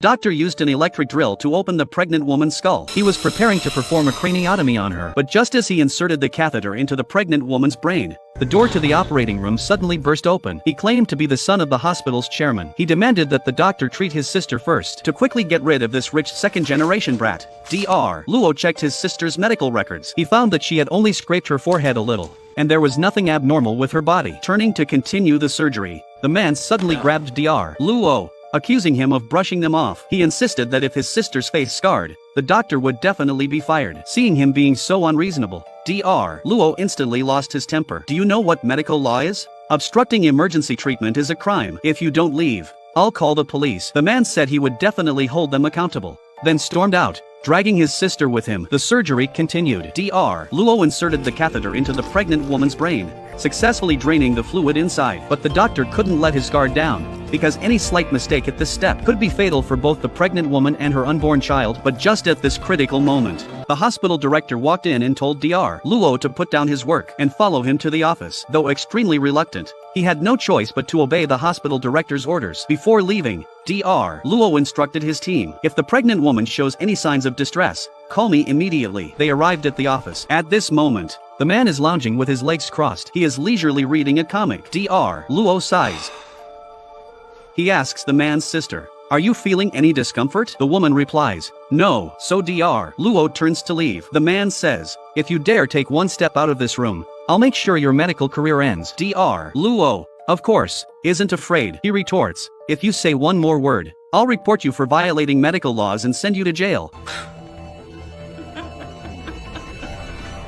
doctor used an electric drill to open the pregnant woman's skull. He was preparing to perform a craniotomy on her, but just as he inserted the catheter into the pregnant woman's brain, the door to the operating room suddenly burst open. He claimed to be the son of the hospital's chairman. He demanded that the doctor treat his sister first to quickly get rid of this rich second-generation brat. Dr. Luo checked his sister's medical records. He found that she had only scraped her forehead a little, and there was nothing abnormal with her body. Turning to continue the surgery, the man suddenly grabbed Dr. Luo, accusing him of brushing them off. He insisted that if his sister's face scarred, the doctor would definitely be fired. Seeing him being so unreasonable, Dr. Luo instantly lost his temper. Do you know what medical law is? Obstructing emergency treatment is a crime. If you don't leave, I'll call the police. The man said he would definitely hold them accountable, then stormed out, dragging his sister with him. The surgery continued. Dr. Luo inserted the catheter into the pregnant woman's brain, successfully draining the fluid inside. But the doctor couldn't let his guard down, because any slight mistake at this step could be fatal for both the pregnant woman and her unborn child. But just at this critical moment, the hospital director walked in and told Dr. Luo to put down his work and follow him to the office. Though extremely reluctant, he had no choice but to obey the hospital director's orders. Before leaving, Dr. Luo instructed his team, if the pregnant woman shows any signs of distress, call me immediately. They arrived at the office. At this moment, the man is lounging with his legs crossed. He is leisurely reading a comic. Dr. Luo sighs. He asks the man's sister, "Are you feeling any discomfort?" The woman replies, "No." So Dr. Luo turns to leave. The man says, "If you dare take one step out of this room, I'll make sure your medical career ends." Dr. Luo, of course, isn't afraid. He retorts, "If you say one more word, I'll report you for violating medical laws and send you to jail."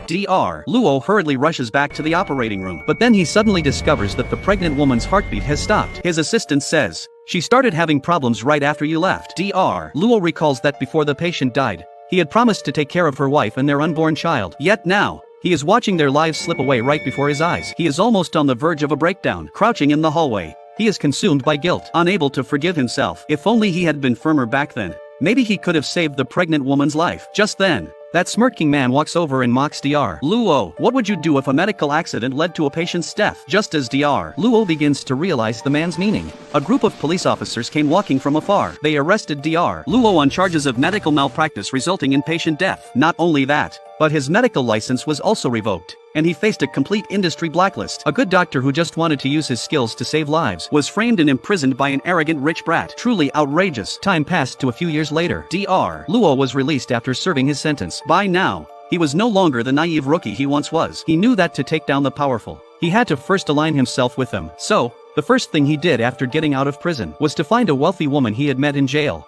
Dr. Luo hurriedly rushes back to the operating room, but then he suddenly discovers that the pregnant woman's heartbeat has stopped. His assistant says, "She started having problems right after you left." Dr. Luo recalls that before the patient died, he had promised to take care of her wife and their unborn child. Yet now, he is watching their lives slip away right before his eyes. He is almost on the verge of a breakdown. Crouching in the hallway, he is consumed by guilt, unable to forgive himself. If only he had been firmer back then, maybe he could have saved the pregnant woman's life. Just then, that smirking man walks over and mocks Dr. Luo. What would you do if a medical accident led to a patient's death? Just as Dr. Luo begins to realize the man's meaning, a group of police officers came walking from afar. They arrested Dr. Luo on charges of medical malpractice resulting in patient death. Not only that, but his medical license was also revoked, and he faced a complete industry blacklist. A good doctor who just wanted to use his skills to save lives was framed and imprisoned by an arrogant rich brat. Truly outrageous. Time passed to a few years later. Dr. Luo was released after serving his sentence. By now, he was no longer the naive rookie he once was. He knew that to take down the powerful, he had to first align himself with them. So, the first thing he did after getting out of prison was to find a wealthy woman he had met in jail,